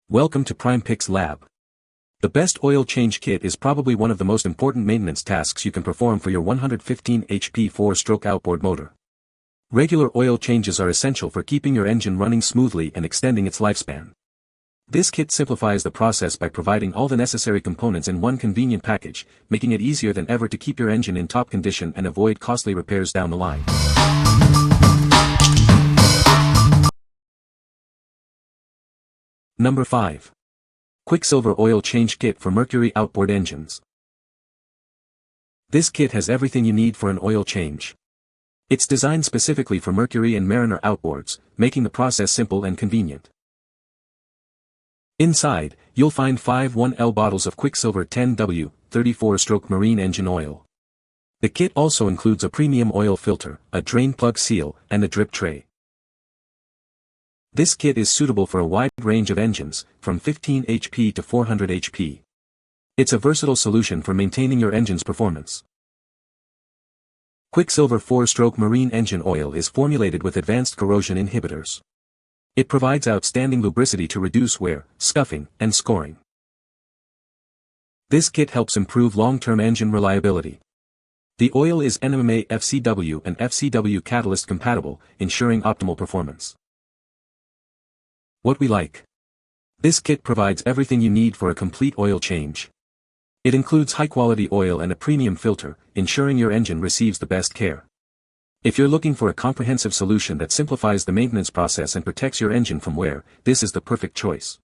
Welcome to PrimePix Lab. The best oil change kit is probably one of the most important maintenance tasks you can perform for your 115 HP 4-stroke outboard motor. Regular oil changes are essential for keeping your engine running smoothly and extending its lifespan. This kit simplifies the process by providing all the necessary components in one convenient package, making it easier than ever to keep your engine in top condition and avoid costly repairs down the line. Number 5. Quicksilver Oil Change Kit for Mercury Outboard Engines. This kit has everything you need for an oil change. It's designed specifically for Mercury and Mariner outboards, making the process simple and convenient. Inside, you'll find 5 1L bottles of Quicksilver 10W, 34-stroke marine engine oil. The kit also includes a premium oil filter, a drain plug seal, and a drip tray. This kit is suitable for a wide range of engines, from 15 HP to 400 HP. It's a versatile solution for maintaining your engine's performance. Quicksilver 4-stroke marine engine oil is formulated with advanced corrosion inhibitors. It provides outstanding lubricity to reduce wear, scuffing, and scoring. This kit helps improve long-term engine reliability. The oil is NMMA FCW and FCW catalyst compatible, ensuring optimal performance. What we like. This kit provides everything you need for a complete oil change. It includes high-quality oil and a premium filter, ensuring your engine receives the best care. If you're looking for a comprehensive solution that simplifies the maintenance process and protects your engine from wear, this is the perfect choice.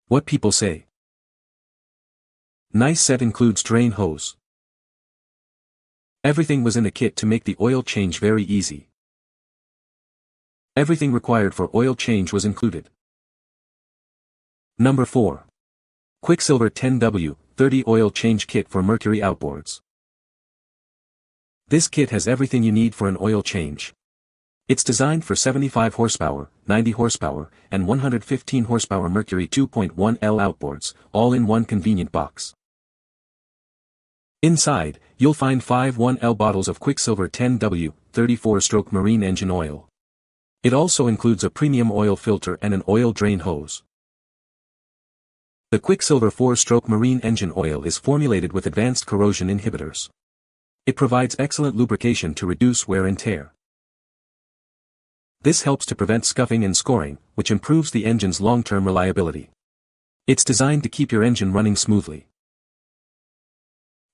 What people say. Nice set includes drain hose. Everything was in the kit to make the oil change very easy. Everything required for oil change was included. Number 4. Quicksilver 10W, 30 Oil Change Kit for Mercury Outboards. This kit has everything you need for an oil change. It's designed for 75 horsepower, 90 horsepower, and 115 horsepower Mercury 2.1L outboards, all in one convenient box. Inside, you'll find 5 1L bottles of Quicksilver 10W, 34-stroke marine engine oil. It also includes a premium oil filter and an oil drain hose. The Quicksilver 4-stroke marine engine oil is formulated with advanced corrosion inhibitors. It provides excellent lubrication to reduce wear and tear. This helps to prevent scuffing and scoring, which improves the engine's long-term reliability. It's designed to keep your engine running smoothly.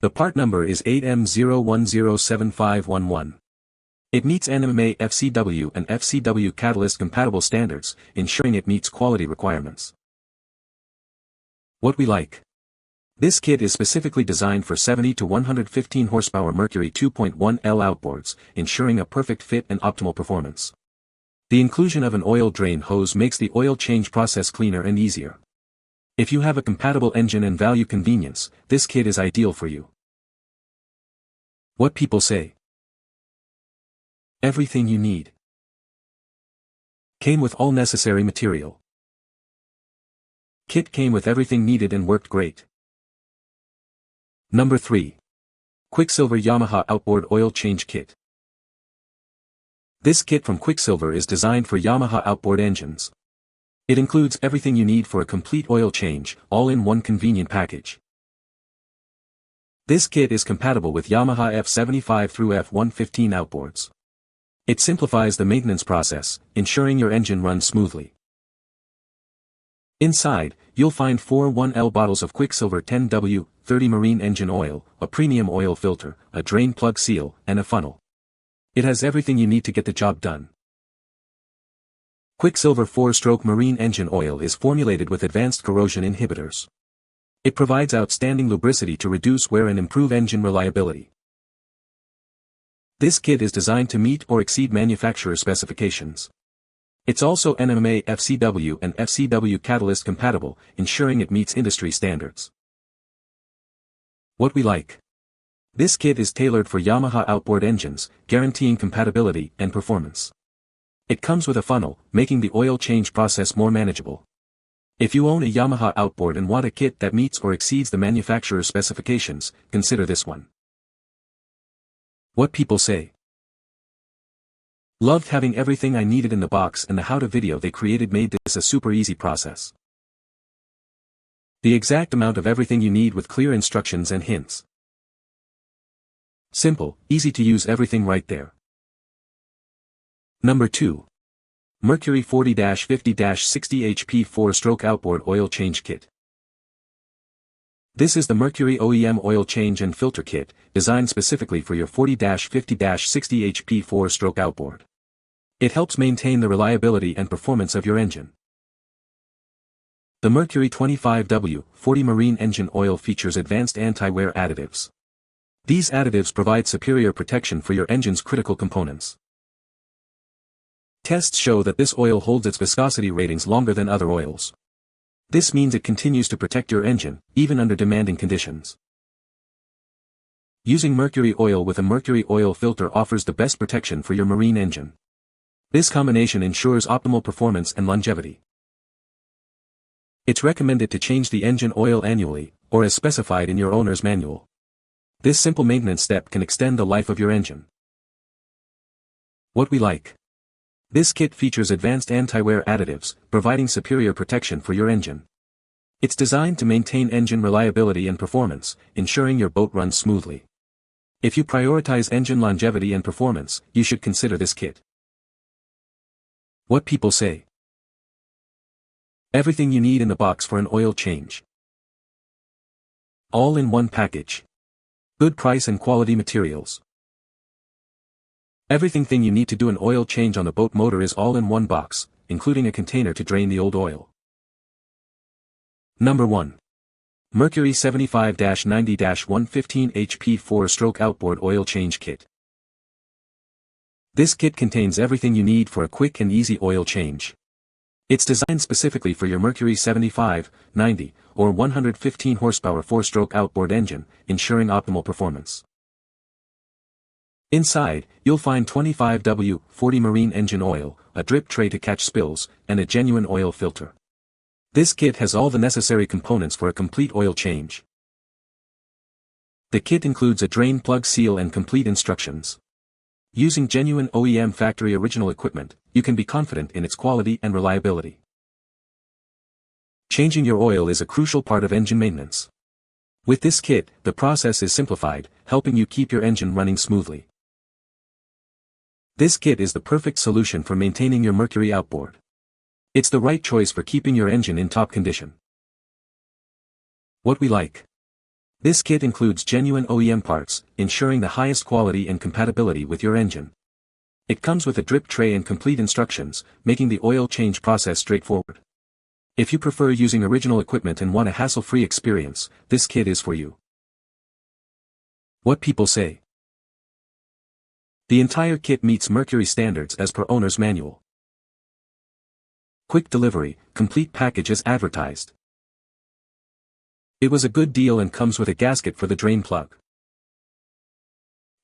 The part number is 8M0107511. It meets NMMA FCW and FCW catalyst compatible standards, ensuring it meets quality requirements. What we like. This kit is specifically designed for 70 to 115 horsepower Mercury 2.1L outboards, ensuring a perfect fit and optimal performance. The inclusion of an oil drain hose makes the oil change process cleaner and easier. If you have a compatible engine and value convenience, this kit is ideal for you. What people say. Everything you need. Came with all necessary material. Kit came with everything needed and worked great. Number 3. Quicksilver Yamaha Outboard Oil Change Kit. This kit from Quicksilver is designed for Yamaha outboard engines. It includes everything you need for a complete oil change, all in one convenient package. This kit is compatible with Yamaha F75 through F115 outboards. It simplifies the maintenance process, ensuring your engine runs smoothly. Inside, you'll find 4 1L bottles of Quicksilver 10W, 30 marine engine oil, a premium oil filter, a drain plug seal, and a funnel. It has everything you need to get the job done. Quicksilver 4-stroke marine engine oil is formulated with advanced corrosion inhibitors. It provides outstanding lubricity to reduce wear and improve engine reliability. This kit is designed to meet or exceed manufacturer specifications. It's also NMMA FCW and FCW catalyst compatible, ensuring it meets industry standards. What we like. This kit is tailored for Yamaha outboard engines, guaranteeing compatibility and performance. It comes with a funnel, making the oil change process more manageable. If you own a Yamaha outboard and want a kit that meets or exceeds the manufacturer's specifications, consider this one. What people say. Loved having everything I needed in the box, and the how-to video they created made this a super easy process. The exact amount of everything you need with clear instructions and hints. Simple, easy to use, everything right there. Number 2. Mercury 40-50-60 HP 4-stroke outboard oil change kit. This is the Mercury OEM oil change and filter kit, designed specifically for your 40-50-60 HP 4-stroke outboard. It helps maintain the reliability and performance of your engine. The Mercury 25W40 marine engine oil features advanced anti-wear additives. These additives provide superior protection for your engine's critical components. Tests show that this oil holds its viscosity ratings longer than other oils. This means it continues to protect your engine, even under demanding conditions. Using Mercury oil with a Mercury oil filter offers the best protection for your marine engine. This combination ensures optimal performance and longevity. It's recommended to change the engine oil annually, or as specified in your owner's manual. This simple maintenance step can extend the life of your engine. What we like. This kit features advanced anti-wear additives, providing superior protection for your engine. It's designed to maintain engine reliability and performance, ensuring your boat runs smoothly. If you prioritize engine longevity and performance, you should consider this kit. What people say. Everything you need in the box for an oil change. All in one package. Good price and quality materials. Everything you need to do an oil change on the boat motor is all in one box, including a container to drain the old oil. Number 1. Mercury 75-90-115 HP 4-stroke outboard oil change kit. This kit contains everything you need for a quick and easy oil change. It's designed specifically for your Mercury 75, 90, or 115 horsepower 4-stroke outboard engine, ensuring optimal performance. Inside, you'll find 25W40 marine engine oil, a drip tray to catch spills, and a genuine oil filter. This kit has all the necessary components for a complete oil change. The kit includes a drain plug seal and complete instructions. Using genuine OEM factory original equipment, you can be confident in its quality and reliability. Changing your oil is a crucial part of engine maintenance. With this kit, the process is simplified, helping you keep your engine running smoothly. This kit is the perfect solution for maintaining your Mercury outboard. It's the right choice for keeping your engine in top condition. What we like. This kit includes genuine OEM parts, ensuring the highest quality and compatibility with your engine. It comes with a drip tray and complete instructions, making the oil change process straightforward. If you prefer using original equipment and want a hassle-free experience, this kit is for you. What people say. The entire kit meets Mercury standards as per owner's manual. Quick delivery, complete package as advertised. It was a good deal and comes with a gasket for the drain plug.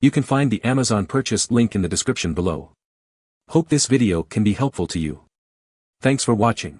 You can find the Amazon purchase link in the description below. Hope this video can be helpful to you. Thanks for watching.